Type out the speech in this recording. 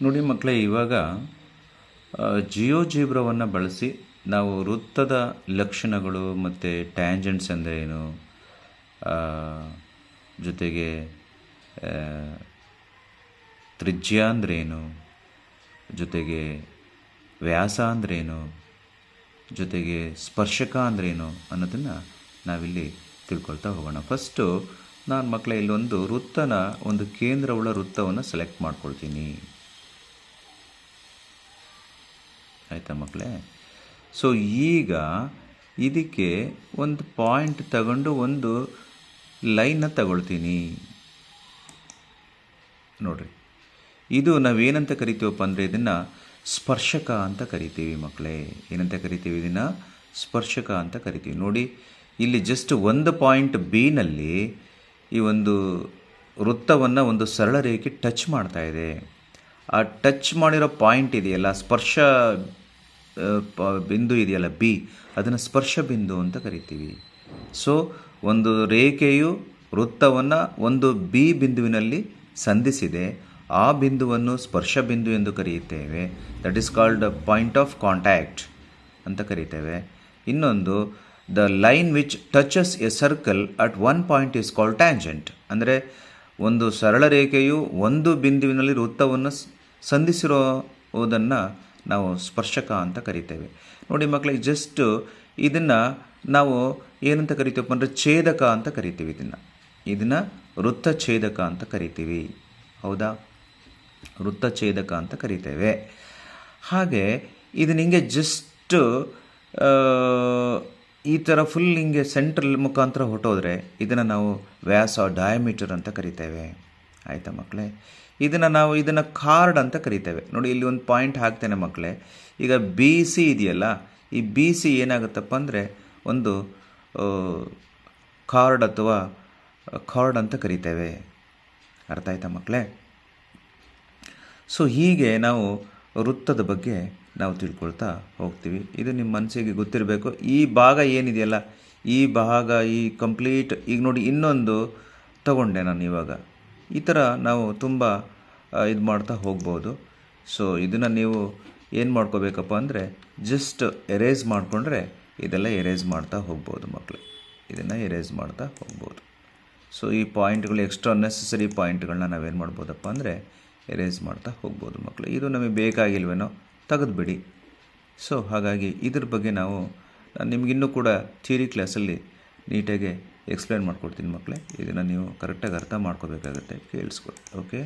ನೋಡಿ ಮಕ್ಕಳೇ, ಇವಾಗ ಜಿಯೋ ಜೀಬ್ರವನ್ನು ಬಳಸಿ ನಾವು ವೃತ್ತದ ಲಕ್ಷಣಗಳು ಮತ್ತು ಟ್ಯಾಂಜೆಂಟ್ಸ್ ಅಂದರೆ ಏನು, ಆ, ಜೊತೆಗೆ ಆ, ತ್ರಿಜ್ಯ ಅಂದ್ರೇನು, ಜೊತೆಗೆ ವ್ಯಾಸ ಅಂದ್ರೇನು, ಜೊತೆಗೆ ಸ್ಪರ್ಶಕ ಅಂದ್ರೇನು ಅನ್ನೋದನ್ನು ನಾವಿಲ್ಲಿ ತಿಳ್ಕೊಳ್ತಾ ಹೋಗೋಣ. ಫಸ್ಟು ನಾನು ಮಕ್ಕಳೇ ಇಲ್ಲೊಂದು ವೃತ್ತನ, ಒಂದು ಕೇಂದ್ರವುಳ್ಳ ವೃತ್ತವನ್ನು ಸೆಲೆಕ್ಟ್ ಮಾಡ್ಕೊಳ್ತೀನಿ. ಆಯಿತಾ ಮಕ್ಕಳೇ? ಸೊ ಈಗ ಇದಕ್ಕೆ ಒಂದು ಪಾಯಿಂಟ್ ತಗೊಂಡು ಒಂದು ಲೈನ್ನ ತಗೊಳ್ತೀನಿ. ನೋಡ್ರಿ, ಇದು ನಾವೇನಂತ ಕರಿತೀವಪ್ಪ ಅಂದರೆ ಇದನ್ನು ಸ್ಪರ್ಶಕ ಅಂತ ಕರಿತೀವಿ ಮಕ್ಕಳೇ. ಏನಂತ ಕರಿತೀವಿ? ಇದನ್ನು ಸ್ಪರ್ಶಕ ಅಂತ ಕರಿತೀವಿ. ನೋಡಿ, ಇಲ್ಲಿ ಜಸ್ಟ್ ಒಂದು ಪಾಯಿಂಟ್ ಬಿನಲ್ಲಿ ಈ ಒಂದು ವೃತ್ತವನ್ನು ಒಂದು ಸರಳ ರೇಖೆ ಟಚ್ ಮಾಡ್ತಾ ಇದೆ. ಆ ಟಚ್ ಮಾಡಿರೋ ಪಾಯಿಂಟ್ ಇದೆಯಲ್ಲ, ಸ್ಪರ್ಶ ಬಿಂದು ಇದೆಯಲ್ಲ ಬಿ, ಅದನ್ನು ಸ್ಪರ್ಶ ಬಿಂದು ಅಂತ ಕರಿತೀವಿ. ಸೊ ಒಂದು ರೇಖೆಯು ವೃತ್ತವನ್ನು ಒಂದು ಬಿ ಬಿಂದುವಿನಲ್ಲಿ ಸಂಧಿಸಿದೆ. ಆ ಬಿಂದುವನ್ನು ಸ್ಪರ್ಶ ಬಿಂದು ಎಂದು ಕರೆಯುತ್ತೇವೆ. That is called point of contact ಅಂತ ಕರೀತೇವೆ. ಇನ್ನೊಂದು, the line which touches A circle at one point is called tangent. ಅಂದರೆ ಒಂದು ಸರಳ ರೇಖೆಯು ಒಂದು ಬಿಂದುವಿನಲ್ಲಿ ವೃತ್ತವನ್ನು ಸಂಧಿಸಿರೋದನ್ನು ನಾವು ಸ್ಪರ್ಶಕ ಅಂತ ಕರಿತೇವೆ. ನೋಡಿ ಮಕ್ಕಳಿಗೆ, ಜಸ್ಟ್ ಇದನ್ನು ನಾವು ಏನಂತ ಕರಿತೀವಪ್ಪ ಅಂದರೆ ಛೇದಕ ಅಂತ ಕರಿತೀವಿ. ಇದನ್ನು ವೃತ್ತ ಛೇದಕ ಅಂತ ಕರಿತೀವಿ. ಹೌದಾ? ವೃತ್ತ ಛೇದಕ ಅಂತ ಕರಿತೇವೆ. ಹಾಗೆ ಇದನ್ನ ಹಿಂಗೆ ಜಸ್ಟ್ ಈ ಥರ ಫುಲ್ ಹಿಂಗೆ ಸೆಂಟ್ರಲ್ ಮುಖಾಂತರ ಹೊಟ್ಟೋದ್ರೆ ಇದನ್ನು ನಾವು ವ್ಯಾಸ, ಡಯಾಮೀಟರ್ ಅಂತ ಕರಿತೇವೆ. ಆಯಿತಾ ಮಕ್ಕಳೇ? ಇದನ್ನು ಕಾರ್ಡ್ ಅಂತ ಕರಿತೇವೆ. ನೋಡಿ, ಇಲ್ಲಿ ಒಂದು ಪಾಯಿಂಟ್ ಹಾಕ್ತೇನೆ ಮಕ್ಕಳೇ. ಈಗ ಬಿ ಸಿ ಇದೆಯಲ್ಲ, ಈ ಬಿ ಸಿ ಏನಾಗುತ್ತಪ್ಪ ಅಂದರೆ ಒಂದು ಕಾರ್ಡ್ ಅಥವಾ ಕಾರ್ಡ್ ಅಂತ ಕರಿತೇವೆ. ಅರ್ಥ ಆಯ್ತಾ ಮಕ್ಕಳೇ? ಸೊ ಹೀಗೆ ನಾವು ವೃತ್ತದ ಬಗ್ಗೆ ನಾವು ತಿಳ್ಕೊಳ್ತಾ ಹೋಗ್ತೀವಿ. ಇದು ನಿಮ್ಮ ಮನಸ್ಸಿಗೆ ಗೊತ್ತಿರಬೇಕು. ಈ ಭಾಗ ಏನಿದೆಯಲ್ಲ, ಈ ಭಾಗ, ಈ ಕಂಪ್ಲೀಟ್, ಈಗ ನೋಡಿ ಇನ್ನೊಂದು ತಗೊಂಡೆ ನಾನು ಇವಾಗ. ಈ ಥರ ನಾವು ತುಂಬ ಇದು ಮಾಡ್ತಾ ಹೋಗ್ಬೋದು. ಸೊ ಇದನ್ನು ನೀವು ಏನು ಮಾಡ್ಕೋಬೇಕಪ್ಪ ಅಂದರೆ ಜಸ್ಟ್ ಎರೇಸ್ ಮಾಡಿಕೊಂಡ್ರೆ ಇದೆಲ್ಲ ಎರೇಸ್ ಮಾಡ್ತಾ ಹೋಗ್ಬೋದು ಮಕ್ಕಳು. ಇದನ್ನು ಎರೇಸ್ ಮಾಡ್ತಾ ಹೋಗ್ಬೋದು. ಸೊ ಈ ಪಾಯಿಂಟ್ಗಳು, ಎಕ್ಸ್ಟ್ರಾ ನೆಸೆಸರಿ ಪಾಯಿಂಟ್ಗಳನ್ನ ನಾವೇನು ಮಾಡ್ಬೋದಪ್ಪ ಅಂದರೆ ಎರೇಸ್ ಮಾಡ್ತಾ ಹೋಗ್ಬೋದು ಮಕ್ಕಳು. ಇದು ನಮಗೆ ಬೇಕಾಗಿಲ್ವೇನೋ ತೆಗೆದುಬಿಡಿ. ಸೊ ಹಾಗಾಗಿ ಇದ್ರ ಬಗ್ಗೆ ನಿಮಗಿನ್ನೂ ಕೂಡ ಥಿಯರಿ ಕ್ಲಾಸಲ್ಲಿ ನೀಟಾಗಿ ಎಕ್ಸ್ಪ್ಲೇನ್ ಮಾಡ್ಕೊಡ್ತೀನಿ ಮಕ್ಕಳೇ. ಇದನ್ನು ನೀವು ಕರೆಕ್ಟಾಗಿ ಅರ್ಥ ಮಾಡ್ಕೋಬೇಕಾಗತ್ತೆ. ಕೇಳಿಸ್ಕೊಳ್ಳಿ. ಓಕೆ.